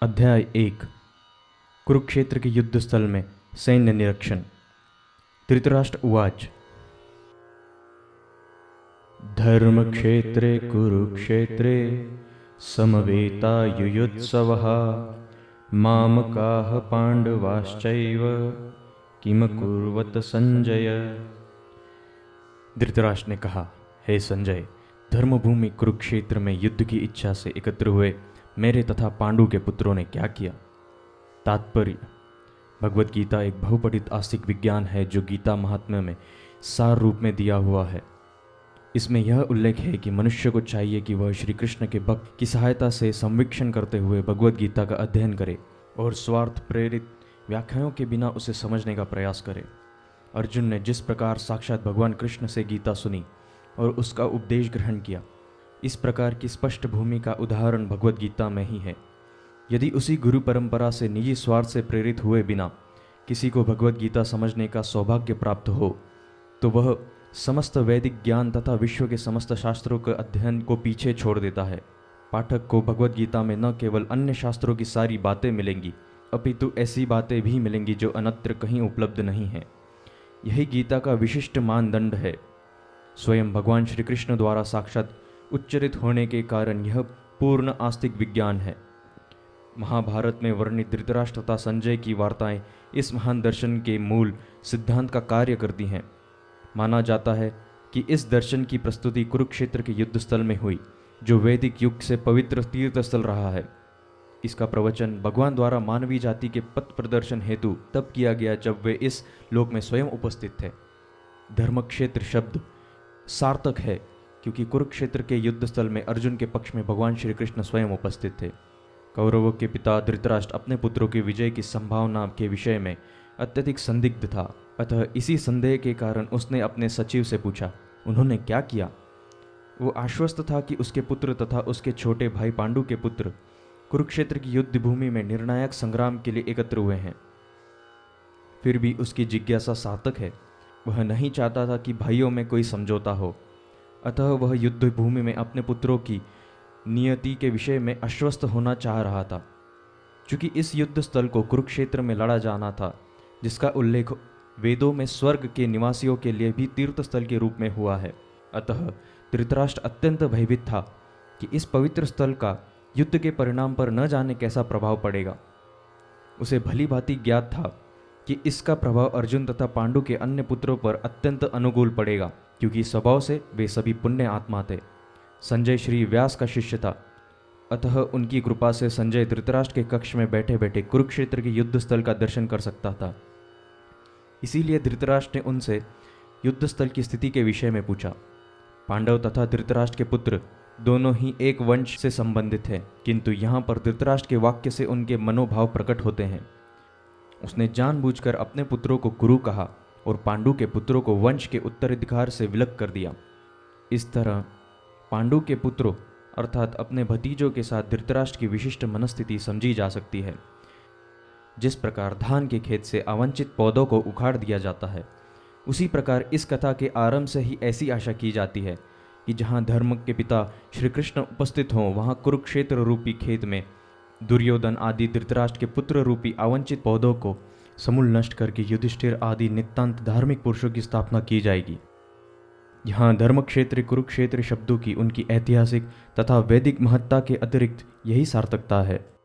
अध्याय 1। कुरुक्षेत्र के युद्ध स्थल में सैन्य निरीक्षण। धृतराष्ट्र उवाच। धर्मक्षेत्रे कुरुक्षेत्रे समवेतायुयुत्सवः मामकाः पांडवाश्चैव किम कुर्वत संजय। धृतराष्ट्र ने कहा, हे संजय, धर्मभूमि कुरुक्षेत्र में युद्ध की इच्छा से एकत्र हुए मेरे तथा पांडु के पुत्रों ने क्या किया। तात्पर्य: भगवत गीता एक बहुपठित आस्तिक विज्ञान है जो गीता महात्म्य में सार रूप में दिया हुआ है। इसमें यह उल्लेख है कि मनुष्य को चाहिए कि वह श्री कृष्ण के भक्त की सहायता से संवीक्षण करते हुए भगवत गीता का अध्ययन करे और स्वार्थ प्रेरित व्याख्याओं के बिना उसे समझने का प्रयास करे। अर्जुन ने जिस प्रकार साक्षात भगवान कृष्ण से गीता सुनी और उसका उपदेश ग्रहण किया, इस प्रकार की स्पष्ट भूमि का उदाहरण भगवत गीता में ही है। यदि उसी गुरु परंपरा से निजी स्वार्थ से प्रेरित हुए बिना किसी को भगवत गीता समझने का सौभाग्य प्राप्त हो तो वह समस्त वैदिक ज्ञान तथा विश्व के समस्त शास्त्रों के अध्ययन को पीछे छोड़ देता है। पाठक को भगवत गीता में न केवल अन्य शास्त्रों की सारी बातें मिलेंगी, अपितु ऐसी बातें भी मिलेंगी जो अन्यत्र कहीं उपलब्ध नहीं है। यही गीता का विशिष्ट मानदंड है। स्वयं भगवान श्री कृष्ण द्वारा साक्षात उच्चरित होने के कारण यह पूर्ण आस्तिक विज्ञान है। महाभारत में वर्णित धृतराष्ट्र तथा संजय की वार्ताएं इस महान दर्शन के मूल सिद्धांत का कार्य करती हैं। माना जाता है कि इस दर्शन की प्रस्तुति कुरुक्षेत्र के युद्ध स्थल में हुई, जो वैदिक युग से पवित्र तीर्थ स्थल रहा है। इसका प्रवचन भगवान द्वारा मानवीय जाति के पथ प्रदर्शन हेतु तब किया गया जब वे इस लोक में स्वयं उपस्थित थे। धर्मक्षेत्र शब्द सार्थक है क्योंकि कुरुक्षेत्र के युद्ध स्थल में अर्जुन के पक्ष में भगवान श्री कृष्ण स्वयं उपस्थित थे। कौरवों के पिता धृतराष्ट्र अपने पुत्रों की विजय की संभावना के विषय में अत्यधिक संदिग्ध था, अतः इसी संदेह के कारण उसने अपने सचिव से पूछा, उन्होंने क्या किया। वो आश्वस्त था कि उसके पुत्र तथा उसके छोटे भाई पांडु के पुत्र कुरुक्षेत्र की युद्ध भूमि में निर्णायक संग्राम के लिए एकत्र हुए हैं। फिर भी उसकी जिज्ञासा सार्थक है। वह नहीं चाहता था कि भाइयों में कोई समझौता हो, अतः वह युद्ध भूमि में अपने पुत्रों की नियति के विषय में आश्वस्त होना चाह रहा था। चूंकि इस युद्ध स्थल को कुरुक्षेत्र में लड़ा जाना था, जिसका उल्लेख वेदों में स्वर्ग के निवासियों के लिए भी तीर्थ स्थल के रूप में हुआ है, अतः धृतराष्ट्र अत्यंत भयभीत था कि इस पवित्र स्थल का युद्ध के परिणाम पर न जाने कैसा प्रभाव पड़ेगा। उसे भली भांति ज्ञात था कि इसका प्रभाव अर्जुन तथा पांडु के अन्य पुत्रों पर अत्यंत अनुकूल पड़ेगा, क्योंकि स्वभाव से वे सभी पुण्य आत्मा थे। संजय श्री व्यास का शिष्य था, अतः उनकी कृपा से संजय धृतराष्ट्र के कक्ष में बैठे बैठे कुरुक्षेत्र के युद्ध स्थल का दर्शन कर सकता था। इसीलिए धृतराष्ट्र ने उनसे युद्ध स्थल की स्थिति के विषय में पूछा। पांडव तथा धृतराष्ट्र के पुत्र दोनों ही एक वंश से संबंधित हैं, किंतु यहाँ पर धृतराष्ट्र के वाक्य से उनके मनोभाव प्रकट होते हैं। उसने जानबूझकर अपने पुत्रों को कुरु कहा और पांडु के पुत्रों को वंश के उत्तराधिकार से विलग कर दिया। इस तरह पांडु के पुत्रों अर्थात अपने भतीजों के साथ धृतराष्ट्र की विशिष्ट मनस्थिति समझी जा सकती है। जिस प्रकार धान के खेत से अवांछित पौधों को उखाड़ दिया जाता है, उसी प्रकार इस कथा के आरंभ से ही ऐसी आशा की जाती है कि जहाँ धर्म के पिता श्री कृष्ण उपस्थित हों, वहाँ कुरुक्षेत्र रूपी खेत में दुर्योधन आदि धृतराष्ट्र के पुत्र रूपी अवांछित पौधों को समूल नष्ट करके युधिष्ठिर आदि नितांत धार्मिक पुरुषों की स्थापना की जाएगी। यहाँ धर्मक्षेत्र कुरुक्षेत्र शब्दों की उनकी ऐतिहासिक तथा वैदिक महत्ता के अतिरिक्त यही सार्थकता है।